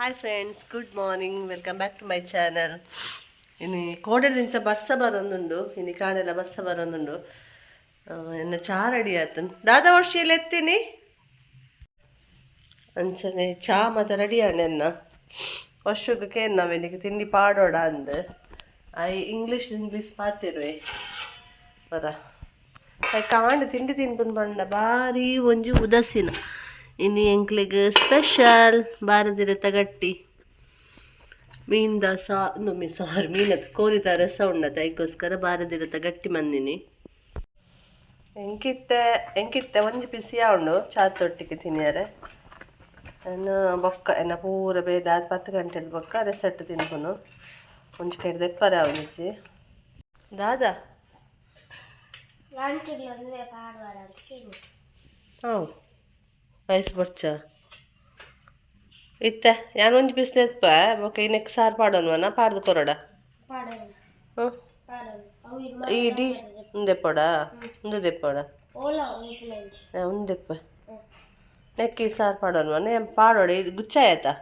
Hi friends, good morning. Welcome back to my channel. ಇನ್ನು ಕೋಡೆದಿಂಚ ಬರ್ಸ ಬರೋಂದುಂಡು, ಇನ್ನು ಕಾಡೆಲ್ಲ ಬರ್ಸ ಬರೋಂದುಂಡು. ಎನ್ನ ಚಾ ರೆಡಿ ಆಯ್ತು. ದಾದಾ ವರ್ಷಿಯಲ್ಲಿ ಎತ್ತೀನಿ ಅಂಚನೆ ಚಾ ಮತ್ತು ರೆಡಿ ಆಣೆನ್ನ ವರ್ಷಕ್ಕೆ ನಾವೆನಿಗೆ ತಿಂಡಿ ಪಾಡೋಡ ಅಂದ್ ಇಂಗ್ಲೀಷ್ ಪಾತಿರುವೆ ಬರ ಕಾಂಡ್ ತಿಂಡಿ ತಿನ್ಕೊಂಡು ಬಂಡ ಭಾರಿ ಒಂಜಿ ಉದಸಿನ ಇನ್ನು ಎಂಕ್ಲಿಗೆ ಸ್ಪೆಷಲ್ ಬಾರದಿರತ್ತ ಗಟ್ಟಿ ಮೀನ್ದ ಮೀನದ ಕೋರಿದ ರಸ ಉಂಡದ ಅದಕ್ಕೋಸ್ಕರ ಬಾರದಿರತ್ತ ಗಟ್ಟಿ ಮಂದಿನಿ ಎಂಕಿತ್ತೆ ಒಂಜಿ ಪಿಸಿ ಉಂಡು ಚಾ ತೊಟ್ಟಿಗೆ ತಿನ್ನಿಯಾರೆ ನಾನು ಬೊಕ್ಕ ಎನ್ನ ಪೂರ ಬೇಡ 10 ಗಂಟೆದ ಬೊಕ್ಕ ರೆಸೆಟ್ ತಿನ್ಕೊನು ಒಂಜಿ ಕಡೆ ದೆಪ್ಪರ ಅವನಿಜ್ಜಿ ದಾದಾ ಹೌ ರೈಸ್ ಬೊಚ್ಚ ಇತ್ತೆ ಯಾನ್ ಒಂಜಿ ಪೀಸ್ ನೆಲ್ಪ ಬೊಕ್ಕ ಇನ್ನಕ್ಕೆ ಸಾರು ಪಾಡೋನ್ವನ ಪಾಡ್ದು ಕೊರಡ ಇಡೀ ಉಂದೆಪ್ಪಡ ಉಂದುದೆಪ್ಪಡ ಉಂದೆಪ್ಪ ನೆಕ್ಕಿ ಸಾರು ಪಾಡೋನ್ವನ ಪಾಡೋಡ ಗುಚ್ಚ ಆಯ್ತಾ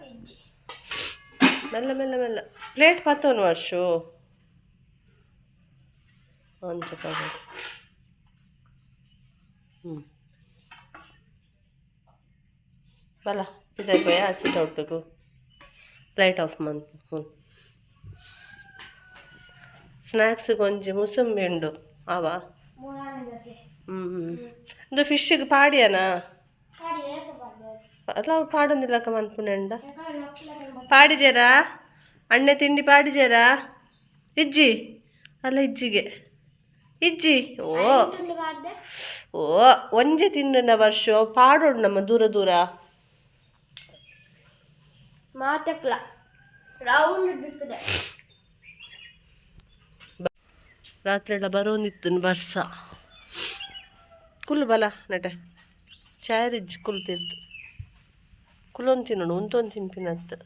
ಮೆಲ್ಲ ಮೆಲ್ಲ ಮೆಲ್ಲ ಪ್ಲೇಟ್ ಪತ್ತೋನು ವರ್ಷು ಅಂಚ ಪಾಡ ಬಲ ಇದಕ್ಕೆ ಸಿಟ್ ಔಟ್ಗೂ ಲೈಟ್ ಆಫ್ ಮಂತ್ ಸ್ನ್ಯಾಕ್ಸ್ ಕೊಂಚ ಮುಸಂಬಿ ಉಂಡು ಅವ ಇದು ಫಿಶ್ಗೆ ಪಾಡ್ಯಾನಾ ಅಲ್ಲ ಪಾಡೊಂದಿಲ್ಲಕ ಮನ್ಪುನೆಂಡ ಪಾಡಿಜೇರಾ ಅಣ್ಣೆ ತಿಂಡಿ ಪಾಡಿಜೇರಾ ಇಜ್ಜಿ ಅಲ್ಲ ಇಜ್ಜಿಗೆ ಇಜ್ಜಿ ಓ ಒಂಜೆ ತಿನ್ನ ವರ್ಷ ಪಾಡೋಡು ನಮ್ಮ ದೂರ ದೂರ ರಾತ್ರಿ ಎಲ್ಲ ಬರೋಂದಿತ್ತು ಬರ್ಸ ಕುಲ್ ಬಲ ನಟ ಚಾರಿಜ್ಜಿ ಕುಲ್ತಿತ್ತು ಕುಲೊಂದು ತಿನ್ನೋಡು ಉಂತೊಂದು ತಿನ್ಪಿನತ್ತು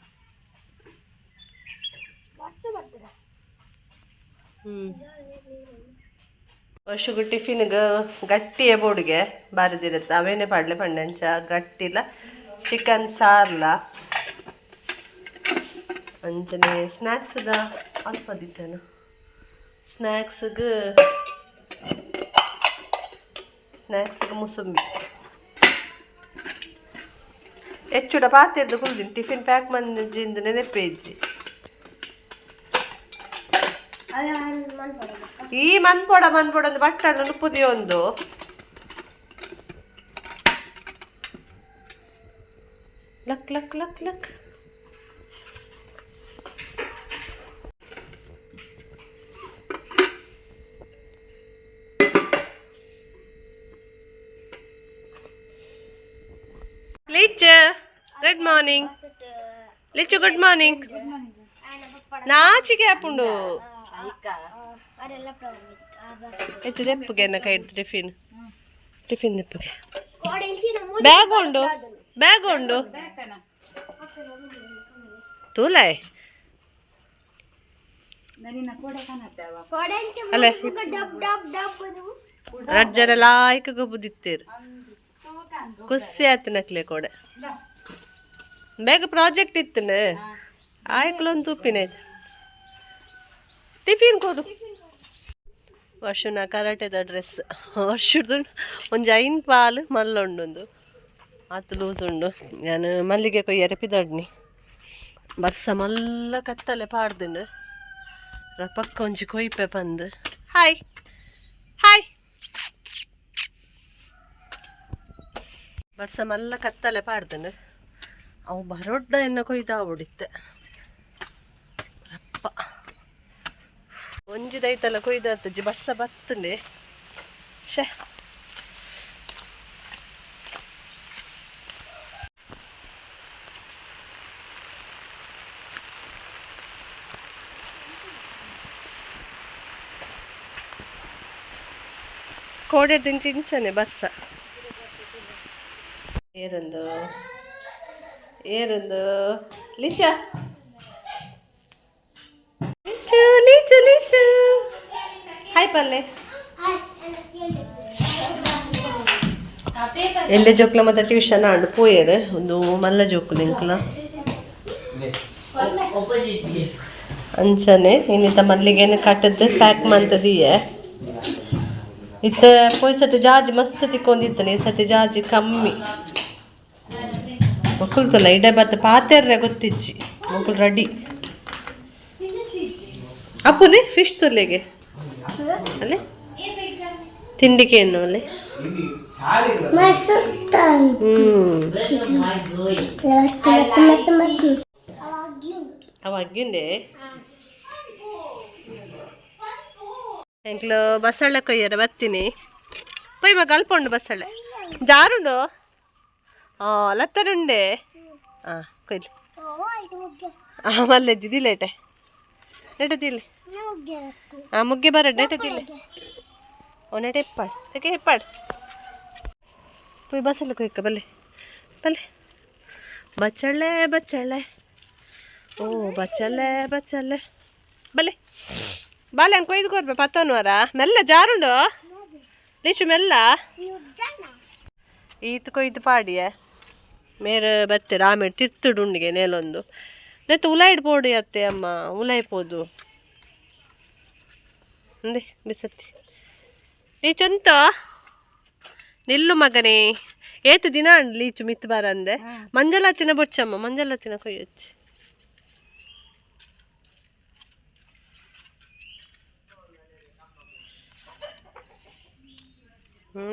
ವರ್ಷಗೂ ಟಿಫಿನ್ಗೆ ಗಟ್ಟಿಯ ಬೋಡಿಗೆ ಬಾರದಿರುತ್ತೆ ಅವೇನೇ ಪಾಡ್ಲೆ ಪಂಡಂಚ ಗಟ್ಟಿಲ್ಲ ಚಿಕನ್ ಸಾರ್ಲ ಅಂಚನೆ ಸ್ನ್ಯಾಕ್ಸ್ದ ಅಲ್ಪ ದಿತ್ತೇನು ಸ್ನ್ಯಾಕ್ಸ್ಗೆ ಮುಸಂಬಿ ಹೆಚ್ಚುಡ ಪಾತ್ರೆದ್ದು ಕುಲ್ದಿನಿ ಟಿಫಿನ್ ಪ್ಯಾಕ್ ಮಂಜಿಂದ ನೆನಪೇ ಇಜ್ಜಿ ಈ ಮನ್ಪೊಡ ಒಂದು ಬಟ್ಟಣ ನುಪ್ಪುದಿ ಒಂದು ಲಕ್ ಲಕ್ ಲಕ್ ಲಕ್ ಲಿಚ್ಚು ಗುಡ್ ಮಾರ್ನಿಂಗ್ ಲಿಚ್ಚು ಗುಡ್ ಮಾರ್ನಿಂಗ್ ನಾಚಿಕೆ ಹಾಪುಂಡು ಹೆಚ್ಚು ದೆಪ್ಪಗೆ ಎನ್ನ ಕೈ ಟಿಫಿನ್ ದೆಪ್ಪಗೆ ಬ್ಯಾಗ್ ಉಂಡು ತೂಲಾಯ್ ಅಲ್ಲ ರಜ್ಜರ ಲಾಯ್ಕ ಗೊಬ್ಬುದಿತ್ತೇರು ಖುಷಿ ಆಯ್ತು ನಕ್ಲೆ ಕೊಡೆ ಬೇಗ ಪ್ರಾಜೆಕ್ಟ್ ಇತ್ತನ ಆಯ್ಕಲೊಂದು ತುಪ್ಪಿನ ಟಿಫಿನ್ ಕೊಡು ವರ್ಷನ ಕರಾಟೆದ ಡ್ರೆಸ್ ವರ್ಷದ ಒಂಜಿ ಐನ್ ಪಾಲು ಮಲ್ಲ ಉಂಡೊಂದು ಆತು ಲೂಸ್ ಉಂಡು ನಾನು ಮಲ್ಲಿಗೆ ಕೊಯ್ಯರೆ ಪಿದಡ್ನಿ ಬರ್ಸ ಮಲ್ಲ ಕತ್ತಲೆ ಪಾಡ್ದುಂಡು ಪಕ್ಕ ಒಂಜಿ ಕೊಯ್ಪೆ ಬಂದು ಹಾಯ್ ಹಾಯ್ ಬರ್ಸ ಮಲ್ಲ ಕತ್ತಲೆ ಪಾಡ್ದುಂಡು ಅವು ಬರೊಡ್ಡ ಎನ್ನ ಕೊಯ್ದ ಬಿಡಿತ್ತೆ ಅಪ್ಪ ಒಂಜಿ ದೈತಲ್ಲ ಕೊಯ್ದಜ್ಜಿ ಬರ್ಸ ಬತ್ತುಂಡೆ ಶೇ ಕೋಡೆ ದಿಂಚಿಂಚನೆ ಬರ್ಸ ಏರಂದು ಲಿಚ ಲಿಚು ಹಾಯ್ ಪಲ್ಲೆ ಎಲ್ಲೆ ಜೋಕ್ಲ ಮತ್ತೆ ಟ್ಯೂಷನ್ ಆಂಡು ಪೋಯರು ಒಂದು ಮಲ್ಲ ಜೋಕ್ಲು ಇಂಕ್ಲ ಅಂಚನೆ ಇನ್ನಿತ ಮಲ್ಲಿಗೆನ ಕಟ್ಟದ್ದು ಪ್ಯಾಕ್ ಮಾಡ್ತದೀಯ ಇತ್ತ ಪೊಯ್ಸತಿ ಜಾಜಿ ಮಸ್ತ್ ತಿಕ್ಕೊಂಡಿತ್ತನೆ ಈ ಸತಿ ಜಾಜಿ ಕಮ್ಮಿ ಮಕ್ಕಳು ಇಡ ಬತ್ತ ಪಾತೆರ್ರೆ ಗೊತ್ತಿಚ್ಚಿ ಮಕ್ಕಳು ರೆಡಿ ಅಪ್ಪುದಿ ಫಿಶ್ ತುಲೆಗೆ ಅಲ್ಲೇ ತಿಂಡಿಗೆ ಏನು ಅಲ್ಲೇ ಅವಾಗ್ಯುಂಡೆ ಎಂಕ್ಲು ಬಸಳೆ ಕೊಯ್ಯರ ಬರ್ತೀನಿ ಪೊಯ್ ಮಗ ಅಲ್ಪ ಉಂಡು ಬಸಳೆ ಜಾರುಂಡು ಲತ್ತರುಂಡೆ ಕೊಯ್ಲಿ ಮಲ್ಲೆಜ್ಜಿ ಲೇಟೆ ನೆಟದಿಲ್ಲ ಮುಗ್ಗೆ ಬರ ನೆಟದಿಲ್ಲ ಓ ನೆಟ ಹೆಪ್ಪಾಡು ಸೆಕೆ ಹೆಪ್ಪಾಡು ಪೊಯ್ ಬಸಳೆ ಕೊಯ್ಕ ಬಲ್ಲೆ ಬಲ್ಲೆ ಬಚ್ಚಳೆ ಬಚ್ಚಳೆ ಓ ಬಚ್ಚಳೆ ಬಚ್ಚಳೆ ಬಲ್ಲೆ ಬಾಲೆ ಹಂಗೆ ಕೊಯ್ದು ಕೊರ್ಬೆ ಪತ್ತೋನ್ವಾರ ಮೆಲ್ಲ ಜಾರುಂಡು ಲೀಚು ಮೆಲ್ಲ ಈತು ಕೊಯ್ದು ಪಾಡಿಯ ಮೇರೆ ಬರ್ತೀರ ಆಮೇಲೆ ತಿರ್ತುಡು ಉಂಡಿಗೆ ನೇಲೊಂದು ನೆತ್ತು ಉಲಾಯ್ಡು ಪೋಡಿ ಅತ್ತೆ ಅಮ್ಮ ಉಲಾಯ್ಪೋದು ಅಂದೆ ಬಿಸತ್ತಿ ಲೀಚಂತ ನಿಲ್ಲು ಮಗನೇ ಏತು ದಿನ ಲೀಚು ಮಿತ್ತು ಬಾರಂದೆ ಮಂಜಲತ್ತಿನ ಬೊಚ್ಚಮ್ಮ ಮಂಜಲತ್ತಿನ ಕೊಯ್ಯೊಚ್ಚಿ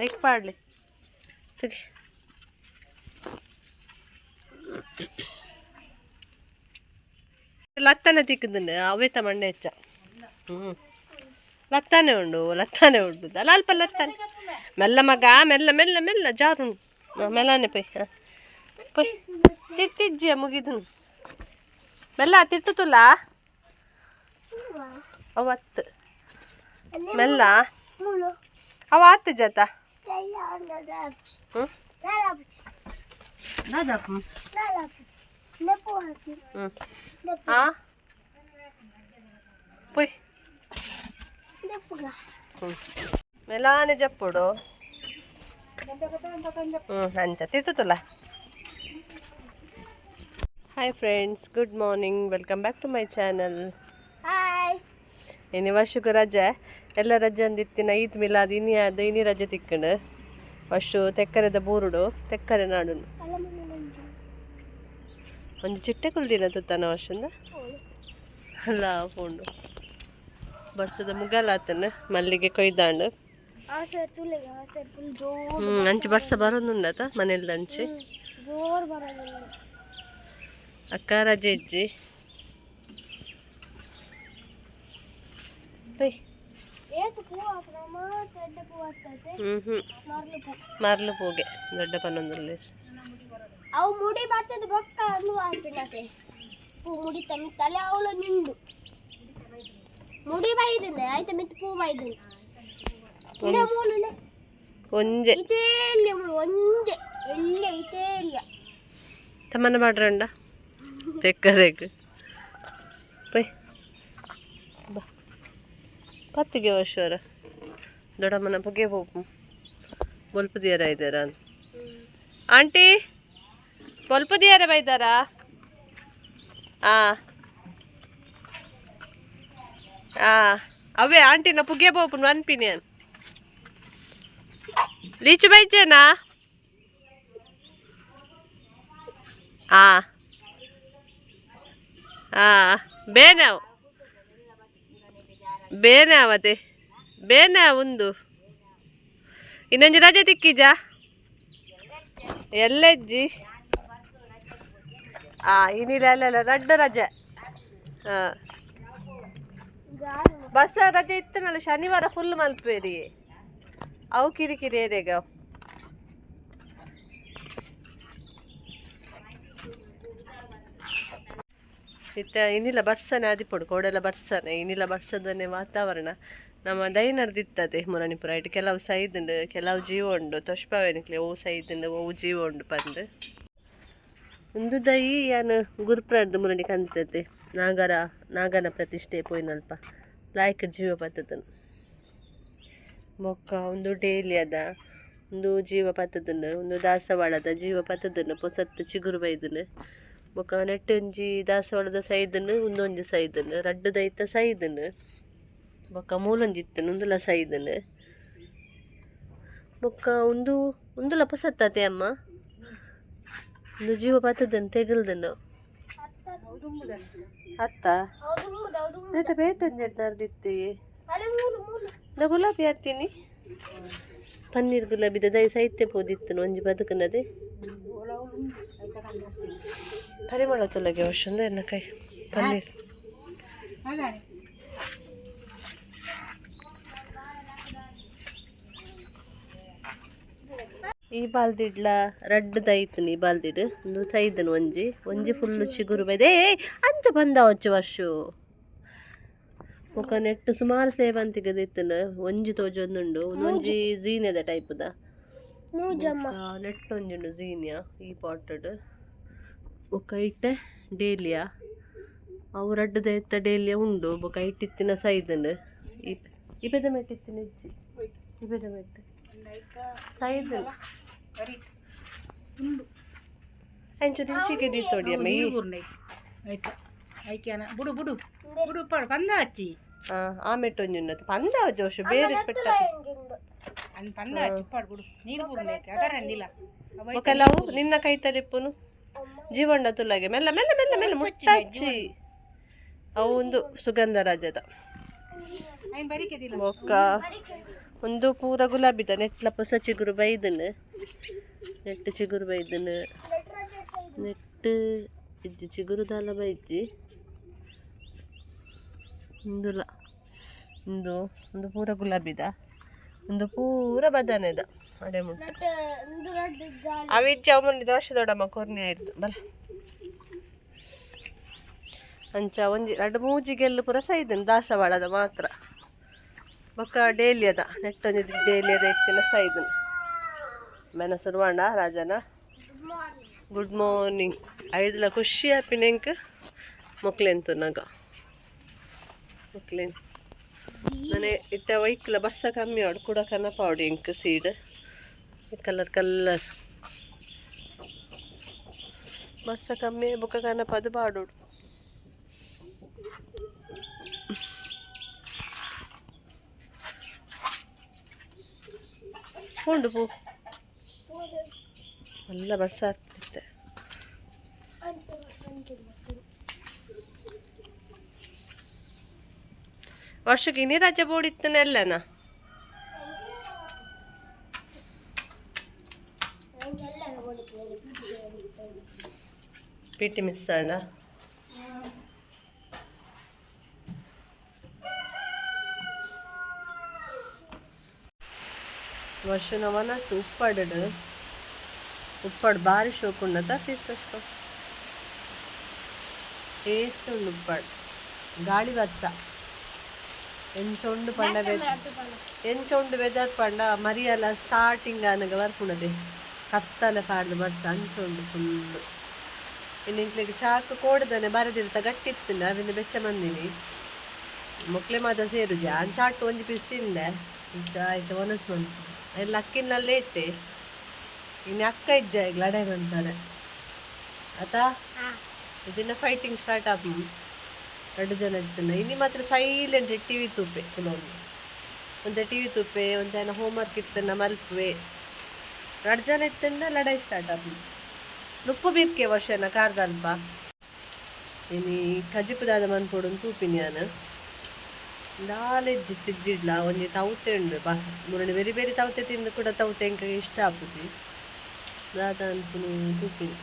ಏಕ್ ಪಾಡ್ಲಿ ತೆಗೆ ಲತ್ತಾನೆ ತಿಕ್ಕದಂಡೆ ಅವೇತ ಮಂಡೆ ಹೆಚ್ಚ ಲತ್ತಾನೆ ಉಂಡು ಅಲ್ಲ ಅಲ್ಪ ಲತ್ತಾನೆ ಮೆಲ್ಲ ಮಗ ಮೆಲ್ಲ ಮೆಲ್ಲ ಮೆಲ್ಲ ಜಾರು ಮೆಲ್ಲನೆ ಪೈ ಪೈ ತಿರ್ತಿಜ್ಜಿಯ ಮುಗಿದು ಮೆಲ್ಲ ತಿರ್ತುಲ್ಲ ಅವತ್ತು ಮೆಲ್ಲ ಅವ ಆತ ಜತ ಪೊಯ್ ಮೆಲಾನೆ ಜಪ್ಪುಡು ಅಂತ ತಿರ್ತುಲ್ಲ hi friends good morning welcome back to my channel hi ಇನ್ನು ವರ್ಷಕ್ಕೆ ರಜೆ ಎಲ್ಲ ರಜೆ ಅಂದಿತ್ತಿನ ಈದ್ ಮಿಲಾದ್ ಇನಿ ರಜೆ ತಿಕ್ಕಂಡು ವರ್ಷು ತೆಕ್ಕರೆದ ಬೂರುಡು ತೆಕ್ಕರೆ ನಾಡು ಒಂದು ಚಿಟ್ಟೆ ಕುಲ್ದಿನ ತುತ್ತಾನ ವರ್ಷಂದ ಅಲ್ಲ ಪೋಂಡು ಬರ್ಸದ ಮುಗಲಾತನ ಮಲ್ಲಿಗೆ ಕೊಯ್ದಾಂಡು ಅಂಚಿ ಬರ್ಸ ಬರೋದುಂಡತ ಮನೇಲಿ ಅಂಚಿ ಅಕ್ಕ ರಜೆ ಇಜ್ಜಿ ಮರ್ಲು ಪೂಗೆ ದೊಡ್ಡ ಪನ್ನೊಂದಲ್ಲಿ ಅವು ಮುಡಿ ಬರ್ತದೆ ಬೊಕ್ಕ ಒಂದು ಆಲ್ಪಿನತೆ ಪೂ ಮುಡಿ ತಲೆ ಅವಳು ನಿಂಡು ಮುಡಿ ಬೈದನೆ ಆಯ್ತಾ ಮಿತ್ ಪೂ ಬೈದನೆ ಒಂಜೆ ಇದೇಲ್ಲ ಒಂಜೆ ಎಲ್ಲ ಇದೇಲ್ಲ ತಮ್ಮನ ಮಾಡ್ರಂಡ ತೆಕ್ಕರೆಗ್ ಪೈ ಬಾ ಪತ್ತಿಗೆ ವರ್ಷವರ ದೊಡ್ಡಮ್ಮನ ಪುಗೆ ಹೋಪು ಬೊಲ್ಪ ದಿಯರ ಇದ್ದಾರ ಆಂಟಿ ಬೊಲ್ಪ ದಿಯರ ಬೈದಾರಾ ಅವೇ ಆಂಟಿನ ಪುಗೆ ಬೋಪು ಅನ್ಪಿನಿ ಅನ್ ಲೀಚು ಬೈಜೇನಾ ಬೇನಾವ್ ಬೇನಾವತೆ ಬೇನ ಒಂದು ಇನ್ನೊಂದು ರಜೆ ತಿಕ್ಕಿಜ ಎಲ್ಲಜ್ಜಿ ಇನ್ನಿಲ್ಲ ಅಲ್ಲ ರಡ್ಡ ರಜೆ ಬಸ್ ರಜೆ ಇತ್ತನಲ್ಲ ಶನಿವಾರ ಫುಲ್ ಮಲ್ಪೇರಿ ಅವು ಕಿರಿಕಿರಿ ಏರಿಯಾಗ ಇತ್ತ ಇನ್ನಿಲ್ಲ ಬರ್ಸನೆ ಆದಿಪುಡು ಕೋಡೆಲ್ಲ ಬರ್ಸನೆ ಇನ್ನಿಲ್ಲ ಬರ್ಸದನೆ ವಾತಾವರಣ ನಮ್ಮ ದೈನರ್ದಿತ್ತದೆ ಮುರಣಿಪುರ ಇಟ್ಟು ಕೆಲವು ಸೈದುಂಡು ಕೆಲವು ಜೀವ ಉಂಡು ತೊಷ್ಪವೆನಿಕ್ಲೆ ಓ ಸೈದುಂಡು ಓ ಜೀವ ಉಂಡು ಪಂದು ಒಂದು ದೈ ಯಾನು ಗುರುಪ್ರಾರ್ದು ಮುರಣಿಗೆ ಅಂತತೆ ನಾಗನ ಪ್ರತಿಷ್ಠೆ ಪೋಯ್ನಲ್ಪ ಲಾಯ್ಕ ಜೀವ ಪತ್ತದನು ಮೊಕ್ಕ ಒಂದು ಡೇಲಿ ಅದ ಒಂದು ಜೀವ ಪತ್ತದನು ಒಂದು ದಾಸವಾಳದ ಜೀವ ಪತ್ತದನು ಪೊಸತ್ತು ಚಿಗುರು ಬೈದನು ಬೊಕ ನೆಟ್ಟೊಂಜಿ ದಾಸವಾಳದ ಸೈದನ್ ಉಂದೊಂಜಿ ಸೈದನ್ ರಡ್ಡ್ ದೈತ ಸೈದನ್ ಬೊಕ ಮೂಲೊಂಜಿ ಇತ್ತುಂಡು ಉಂದುಲ ಸೈದನ್ ಬೊಕ ಉಂದುಲ ಪೊಸತ್ತಾತೆ ಅಮ್ಮ ಒಂದು ಜೀವ ಪತ್ತದನ್ ತೆಗಲ್ದನ್ ಅತ್ತ ನೆಟ್ಟ ಬೇತೊಂಜೆಟ್ ನರ್ದಿತ್ತಿ ನಾ ಗುಲಾಬಿ ಹಾಕ್ತೀನಿ ಪನ್ನೀರ್ ಗುಲಾಬಿದ ದೈ ಸೈತೆ ಪೋದಿತ್ತು ಒಂಜಿ ಬದುಕನದೆ ಪರಿಮಳ ತೊಲಗೆ ವರ್ಷಂದ ಎನ್ನ ಕೈ ಪನ್ನೀರ್ ಈ ಬಾಲ್ದಿಡ್ಲ ರಡ್ಡ್ ದೈತುನಿ ಈ ಬಾಲ್ದಿಡ್ ಒಂದು ಸೈದನ್ ಒಂಜಿ ಫುಲ್ ಚಿಗುರು ಬೈದೆ ಅಂಚ ಬಂದ ಹೊಚ್ಚ ವರ್ಷ ಬೊಕ ನೆಟ್ಟು ಸುಮಾರು ಸೇವಂತಿಗೆ ದಿತ್ತುಂಡು ಒಂಜಿ ತೋಜೊಂದುಂಡು ಒಂಜಿ ಜೀನೆದ ಟೈಪ್ದ ನೆಟ್ಟೊಂಜುಂಡು ಜೀನಿಯ ಈ ಪಾಟಡ್ ಬೊಕ ಇಟ್ಟೆ ಡೇಲಿಯಾ ಅವು ರಡ್ಡ್ ದೈತ ಡೇಲಿಯಾ ಉಂಡು ಬೊಕ ಇಟ್ಟಿತ್ತಿನ ಸೈದನ್ ಇಬೆದ ಮೆಟ್ ಇತ್ತಿನ ಇಜ್ಜಿ ಇಬೆದ ಮೆಟ್ ಸೈದನ್ ಅಂಚು ದಿಂಚಿಗೆ ದಿತ್ತೋಡಿ ಅಮ್ಮ ಬುಡು ಬುಡು ಬುಡು ಪಂದ ಹಚ್ಚಿ ಆ ಮೆಟ್ಟೊಂಜುನ್ನತ್ ಪಂದ ಜೋಶು ಬೇರೆ ಪೆಟ್ಟ ಪಂದ ಹಚ್ಚಿ ಪಾಡು ಬುಡು ನೀರು ಬುರ್ನೇಕೆ ಅದರ ಅಂದಿಲ್ಲ ಒಕಲವು ನಿನ್ನ ಕೈ ತಲಿಪ್ಪುನು ಜೀವಣ್ಣ ತುಲಾಗೆ ಮೆಲ್ಲ ಮೆಲ್ಲ ಮೆಲ್ಲ ಮೆಲ್ಲ ಮುಟ್ಟಾಚಿ ಅವು ಒಂದು ಸುಗಂಧ ರಾಜದ ಬೊಕ್ಕ ಒಂದು ಪೂರ ಗುಲಾಬಿದ ನೆಟ್ಲ ಪೊಸ ಚಿಗುರು ಬೈದನ್ ನೆಟ್ಟು ಚಿಗುರು ಬೈದನ್ ನೆಟ್ಟು ಇಜ್ಜಿ ಚಿಗುರು ದಾಲ ಬೈಜ್ಜಿ ಒಂದುಲ ಒಂದು ಪೂರ ಗುಲಾಬಿದ ಒಂದು ಪೂರ ಬದನೆದ ಅಡೆ ಮುಟ್ಟ ಅವಿಜ್ಜಿ ಅವಮಂದಿದ ವರ್ಷ ದೊಡ್ಡಮ್ಮ ಕೊರ್ನಿ ಆಯ್ತು ಬಲ ಅಂಚ ಒಂಜಿ ರಡ್ಡ್ ಮೂಜಿಗೆಲ್ಲು ಪೂರ ಸೈದನ್ ದಾಸವಾಳದ ಮಾತ್ರ ಬೊಕ್ಕ ಡೇಲಿಯದ ನೆಟ್ಟೊಂಜಿ ಡೇಲಿಯದ ಎತ್ತಿನ ಸೈದನ್ ಮೆಣಸರು ಮಾಡ ರಾಜನ ಗುಡ್ ಮಾರ್ನಿಂಗ್ ಐದುಲ ಖುಷಿ ಆಪಿನೆಂಕ್ ಮೊಕ್ಲೆಂತು ನಗ ಮೊಕ್ಲೆನ್ ಮನೆ ಇತ್ತ ವೈಕ್ಲ ಬರ್ಸ ಕಮ್ಮಿ ಆಡು ಕೂಡ ಕನಪ ಆಡು ಇಂಕ್ ಸೀಡ್ ಕಲರ್ ಬರ್ಸ ಕಮ್ಮಿ ಬೊಕ್ಕ ಕನಪ ಅದು ಬಾಡೋಡು ಉಂಡು ಪೂ ಎಲ್ಲ ಬರ್ಸ ಆಗ್ತಿತ್ತೆ ವರ್ಷಕ್ಕೆ ಇನ್ನೇ ರಜೆ ಬೋಡಿತ್ತನ ಎಲ್ಲನ ಪಿ ಟಿ ಮಿಸ್ ಅಣ್ಣ ವರ್ಷನ ಮನಸ್ಸು ಉಪ್ಪಾಡು ಭಾರಿ ಶೋಕುಂಡತ ಫೀಸ್ತಷ್ಟು ಟೇಸ್ಟ್ ಉಂಡು ಉಪ್ಪಾಡು ಗಾಳಿ ಬತ್ತ ಎಂಚೊಂಡು ಪಂಡ ಎಂಚೊಂಡು ವೆದರ್ ಪಂಡ ಮರಿಯಲ್ಲ ಸ್ಟಾರ್ಟಿಂಗ್ ಅನಗ ಬರ್ಪುಣದೆ ಕತ್ತಲೆ ಪಾಡ್ದು ಬರ್ಸ ಅಂಚೊಂಡು ಫುಲ್ಲು ಇನ್ನು ಇಂಕ್ಲಿಗೆ ಚಾಕು ಕೋಡ್ದನೆ ಬರದಿರ್ತ ಗಟ್ಟಿತ್ತಿನ ಅವಿಂದ ಬೆಚ್ಚ ಮಂದಿನಿ ಮೊಕ್ಲೆ ಮಾತ ಸೇರುಜ ಚಾಟು ಒಂಜಿ ಪೀಸ್ ತಿಂದೆ ಆಯ್ತು ಒನಸ್ ಬಂತು ಎಲ್ಲ ಅಕ್ಕಿನಲ್ಲೇ ಇಟ್ಟೆ ಇನ್ನು ಅಕ್ಕ ಇಜ್ಜ ಈಗ ಲಡೆ ಬಂತಾರೆ ಆತಾ ಇದನ್ನ ಫೈಟಿಂಗ್ ಸ್ಟಾರ್ಟ್ ಆಪ್ ಎರಡು ಜನ ಇರ್ತದೆ ಇಲ್ಲಿ ಮಾತ್ರ ಸೈಲೆಂಟ್ ಟಿ ವಿ ತೂಪೆ ಕೆಲವೊಂದು ಒಂದೇ ಟಿ ವಿ ತೂಪೆ ಒಂದೇನ ಹೋಮ್ವರ್ಕ್ ಇರ್ತನ ಮಲ್ಪುವೆ ಎರಡು ಜನ ಇತ್ತಂದ ಲಡಾಯಿ ಸ್ಟಾರ್ಟ್ ಆಪ್ ನುಪ್ಪು ಬೀಪ್ಕೆ ವರ್ಷನ ಕಾರ್ದಲ್ಪ ಇನ್ನು ಕಜಿಪುದಾದ ಮನ್ಪೊಡು ತೂಪಿನಿ ನಾನು ದಾಲೆಜ್ಜಿ ತಿದ್ದಿಡ್ಲ ಒಂಜಿ ತವತೆ ಉಂಡು ಬಾ ಮುರಣಿ ಬೇರೆ ಬೇರೆ ತವತೆ ತಿಂದು ಕೂಡ ತವತೆ ಎಂಕ ಇಷ್ಟ ಆಪುಜಿ ದಾದ ಅನ್ಪುನು ತೂಪಿನಿ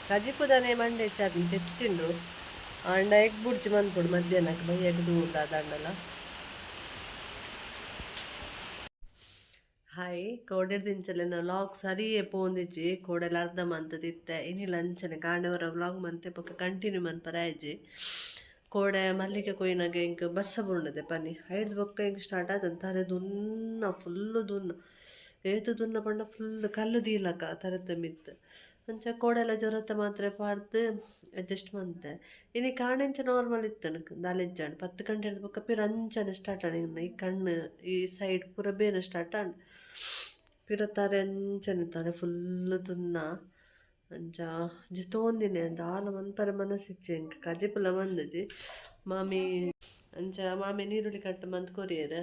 ಕಜಿಪುದನೆ ಮಂಡೆ ಹೆಚ್ಚಾಪಿನಿ ತೆತ್ತಿಂಡು ಅಂಡ ಎಗ್ ಬುಡ್ಚಿ ಮನ್ಪೊಡು ಮಧ್ಯಾಹ್ನಕ್ಕೆ ಬೈ ಎಗ್ ದೂರ ದಂಡಲ ಹಾಯ್ ಕೋಡೆ ದಿಂಚಲೆನ ವ್ಲಾಗ್ ಸರಿಯೇ ಪೋಂದಿಜ್ಜಿ ಕೋಡೆಲ ಅರ್ಧ ಮಂತದಿತ್ತೆ ಇನಿ ಲಂಚನೆ ಕಾಂಡವರ ವ್ಲಾಗ್ ಮಂತೆ ಪಕ್ಕ ಕಂಟಿನ್ಯೂ ಮನ್ಪರಾಯ್ಜಿ ಕೋಡೆ ಮಲ್ಲಿಗೆ ಕೊಯ್ನಾಗ ಇಂಕ ಬರ್ಸ ಬುರ್ಣದೆ ಪನಿ ಐದು ಬೊಕ್ಕ ಹಿಂಗೆ ಸ್ಟಾರ್ಟ್ ಆಯ್ತು ತಾರೆ ದುನ್ನ ಫುಲ್ಲು ದುನ್ನ ಏತು ದುನ್ನ ಪಂಡ ಫುಲ್ ಕಲ್ಲು ದೀಲಕ ತರತ್ತೆ ಮಿತ್ತು ಅಂಚ ಕೋಡೆಲ್ಲ ಜೊರತ್ತೆ ಮಾತ್ರ ಪಾರ್ದು ಅಡ್ಜಸ್ಟ್ ಮಂತೆ ಇನ್ನು ಕಾಣಂಚ ನಾರ್ಮಲ್ ಇತ್ತನು ದಾಲೆಜ್ಜಾಂಡ್ 10 ಗಂಟೆ ಹಿಡಿದು ಬೊಕ್ಕ ಪಿರ ಅಂಚನೆ ಸ್ಟಾರ್ಟ್ ಆಣ ಈ ಕಣ್ಣು ಈ ಸೈಡ್ ಪೂರ ಬೇರೆ ಸ್ಟಾರ್ಟ್ ಆಂಡ್ ಪಿರ ತಾರೆ ಅಂಚನೆ ತಾರೆ ಫುಲ್ಲು ದುನ್ನ ಅಂಚ ಜಿತೋಂದಿನಿ ಅಂತ ಆಲ ಮನ್ಪರ ಮನಸ್ಸಿಚ್ಚಿ ಎಂಕ ಕಜಿಪುಲ ಮಂದಜಿ ಮಾಮಿ ಅಂಚ ಮಾಮಿ ನೀರುಳ್ಳಿ ಕಟ್ಟು ಮಂತ್ ಕೊರಿಯರ್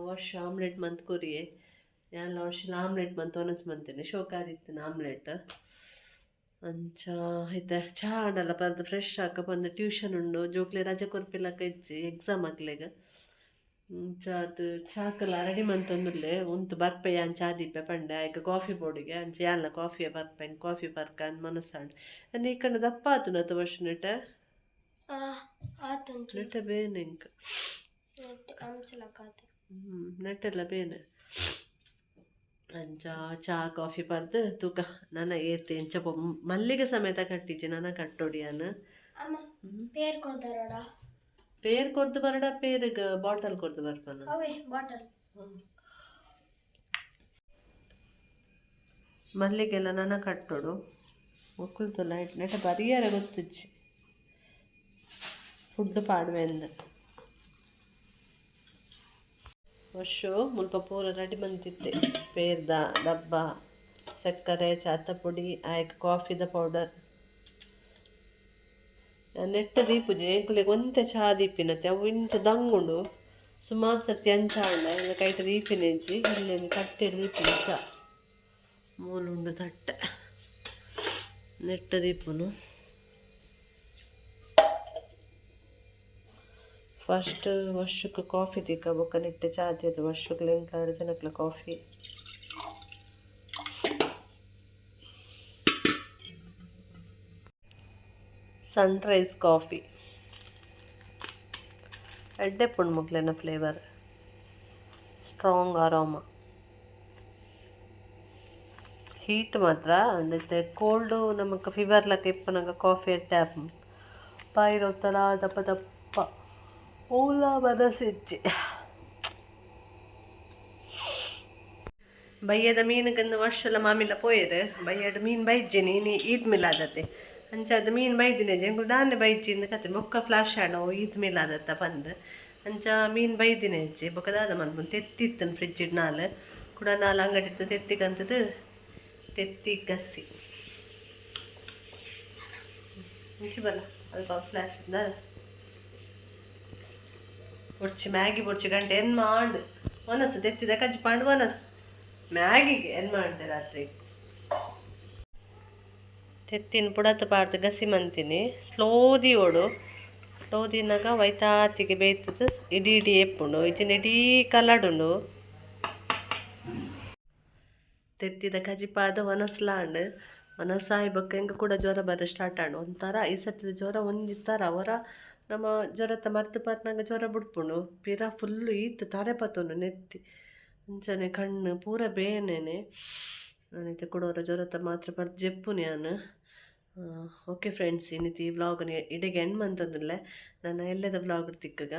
ವರ್ಷ ಆಮ್ಲೆಟ್ ಮಂತ್ ಕೊರಿಯೆ ಎಲ್ಲ ವರ್ಷ ಆಮ್ಲೆಟ್ ಮಂತ್ ಒನಸ್ ಮಂತೇನೆ ಶೋಕಾದಿತ್ತಿನ ಆಮ್ಲೆಟ್ ಅಂಚ ಐತೆ ಚಾ ಆಡಲ್ಲ ಪರ್ದು ಫ್ರೆಶ್ ಆಕ ಬಂದು ಟ್ಯೂಷನ್ ಉಂಡು ಜೋಕ್ಲೆ ರಜೆ ಕೊರ್ಪಿಲಕ ಇಜ್ಜಿ ಎಕ್ಸಾಮ್ ಆಗ್ಲೆಗ ಅದು ಚಾಕಲ ರೆಡಿ ಮಂತೊಂದುಲ್ಲೆ ಉಂತು ಬರ್ಪೆಯ ಅಂಚ ಆದಿಪ್ಪೆ ಪಂಡೆ ಆಯ್ಕೆ ಕಾಫಿ ಪೊಡಿಗೆ ಅಂಚ ಯಾಲ ಕಾಫಿಯ ಬರ್ಪೆನ್ ಕಾಫಿ ಬರ್ಕ ಅಂದ್ ಮನಸ್ಸಾಂಡ್ ನೀ ಕಣ್ಣು ದಪ್ಪ ಆತುನತ ವರ್ಷ ನೆಟ ಆತುಂಟು ನೆಟ ಬೇನೆ ಇಂಕ ಅಂಚಲಕಾತ ನೆಟ್ಟೆಲ್ಲ ಬೇನೆ ಅಂಚ ಚಾ ಕಾಫಿ ಪರ್ದು ತೂಕ ನನ್ನ ಏತೆ ಇಂಚ ಮಲ್ಲಿಗೆ ಸಮೇತ ಕಟ್ಟಿಜ್ಜಿ ನನ್ನ ಕಟ್ಟೊಡಿಯನ್ ಅಮ್ಮ ಪೇರ್ ಕೊಡ್ತಾರೋಡ ಪೇರ್ ಕೊಡ್ದು ಬರಡ ಪೇರ್ಗ ಬಾಟಲ್ ಕೊಡ್ದು ಬರ್ಪನ ಅವೇ ಬಾಟಲ್ ಮಲ್ಲಿಗೆಲ್ಲ ನನ್ನ ಕಟ್ಟೋಡು ಒಕ್ಕಲ್ತು ಲೈಟ್ ನೆಟ ಬರಿಯಾರ ಗೊತ್ತಿಜ್ಜಿ ಫುಡ್ ಪಾಡುವೆ ಅಂದ ವರ್ಷ ಮುಲ್ಪ ಪೂರ ರೆಡಿ ಬಂದಿತ್ತೆ ಪೇರ್ದ ಡಬ್ಬ ಸಕ್ಕರೆ ಚಾತ ಪುಡಿ ಆಯ್ಕೆ ಕಾಫಿದ ಪೌಡರ್ ನೆಟ್ಟ ದೀಪುಜಿ ಎಂಕ್ಲೆಗ್ ಒಂತೆ ಚಹಾ ದೀಪಿನತ್ತೆ ಅವು ಇಂಚ ದಂಗುಂಡು ಸುಮಾರು ಸರ್ತಿ ಅಂಚಾಂಡ ಇಲ್ಲ ಕೈಟ ದೀಪಿನೆಜ್ಜಿ ಇಲ್ಲೇನು ತಟ್ಟೆಡು ದೀಪಿನ ಚಾ ಮೂಲುಂಡು ತಟ್ಟೆ ನೆಟ್ಟ ದೀಪುನು ಫಸ್ಟ್ ವರ್ಷಕ್ಕೆ ಕಾಫಿ ತಿಕ್ಕ ಬೊಕ್ಕ ನೆಟ್ಟೆ ಚಾ ತಿದ್ದು ವರ್ಷಕ್ಕೆ ಎಂಕ್ಲಾಡು ಜನಕ್ಲ ಕಾಫಿ ಸನ್ರೈಸ್ ಕಾಫಿ ಎಡ್ಡೆ ಪುಂಡು ಮುಕ್ಲೆನ ಫ್ಲೇವರ್ ಸ್ಟ್ರಾಂಗ್ ಅರೋಮಾ ಹೀಟ್ ಮಾತ್ರ ಅಂದೈತೆ ಕೋಲ್ಡು ನಮಗೆ ಫೀವರ್ಲಕ್ಕೆ ಇಪ್ಪನಾಗ ಕಾಫಿ ಟ್ಯಾಪ್ ಪಾಯಿರೋತ್ತಲ ದಪ್ಪ ದಪ್ಪ ಓಲಾ ಮನಸ್ಸಿಜ್ಜಿ ಬಯ್ಯದ ಮೀನಿಗಂದು ವರ್ಷಲ ಮಾಮಿಲ ಪೋಯರು ಬಯ್ಯಡು ಮೀನು ಬೈಜ್ಜಿ ನೀನು ಈದ್ ಮಿಲಾದತ್ತೆ ಅಂಚಾದ ಮೀನು ಬೈದಿನಿ ಜಂಗು ನಾನೇ ಬೈಜಿಂದ ಕತೆ ಬೊಕ್ಕ ಫ್ಲಾಶ್ ಆಡೋ ಈದ್ ಮೇಲಾದತ್ತ ಬಂದು ಅಂಚ ಮೀನು ಬೈದಿನಿ ಅಜ್ಜಿ ಬೊಕ್ಕದಾದ ಮನ್ಪುಂಡು ತೆತ್ತಿತ್ತನು ಫ್ರಿಜ್ ಇಡ್ ನಾಲ್ ಕೂಡ ನಾಲ್ ಅಂಗಡಿ ಇಟ್ಟು ತೆತ್ತಿಗಂತದ್ದು ತೆತ್ತಿ ಗಸಿ ಮುಂಚೆ ಬಲ್ಲ ಅಲ್ಪ ಫ್ಲಾಶ್ ಇದ್ದ ಬೊಡ್ಚಿ ಮ್ಯಾಗಿ ಬೊಡ್ಚಿ ಗಂಟೆ ಏನು ಮಾಡು ಒನಸು ತೆತ್ತಿದ ಕಜ್ಜಿ ಪಾಂಡು ಒನಸು ಮ್ಯಾಗಿಗೆ ಏನು ಮಾಡಿದೆ ರಾತ್ರಿ ತೆತ್ತಿನ ಪುಡತ ಪಾಡ್ದು ಗಸಿ ಮಂತೀನಿ ಸ್ಲೋದಿ ಓಡು ಸ್ಲೋದಿನಾಗ ವೈತಾತಿಗೆ ಬೇಯ್ತದ ಇಡೀ ಇಡೀ ಎಪ್ಪುಂಡು ಇದನ್ನ ಇಡೀ ಕಲಾಡುಂಡು ತೆತ್ತಿದ ಕಜಿಪಾದ ಒನಸ್ಲಾಂಡ್ ಒನಸಾಯಿ ಬೊಕ್ಕ ಹೆಂಗೆ ಕೂಡ ಜ್ವರ ಬರ ಸ್ಟಾರ್ಟ್ ಆಂಡು ಒಂಥರ ಈ ಸತ್ತಿದ ಜ್ವರ ಒಂದಿತ್ತಾರ ಅವರ ನಮ್ಮ ಜ್ವರತ್ತ ಮರ್ತು ಪಾತ್ನಾಗ ಜ್ವರ ಬಿಡ್ಪುಂಡು ಪಿರ ಫುಲ್ಲು ಈತು ತಾರೆ ಪತ್ತುಂಡು ನೆತ್ತಿ ಅಂಚನೆ ಕಣ್ಣು ಪೂರ ಬೇನೆನೆ ನಾನೈತೆ ಕೊಡೋರ ಜ್ವರತ್ತ ಮಾತ್ರ ಬರ್ದು ಜೆಪ್ಪು ನಾನು ಓಕೆ ಫ್ರೆಂಡ್ಸ್ ಇನ್ನಿತಿ ಈ ವ್ಲಾಗ್ನ ಇಡೆಗೆ ಎಂಡ್ ಮಂತಂದಿಲ್ಲ ನಾನು ಎಲ್ಲದ ವ್ಲಾಗ್ ತಿಕ್ಕಗ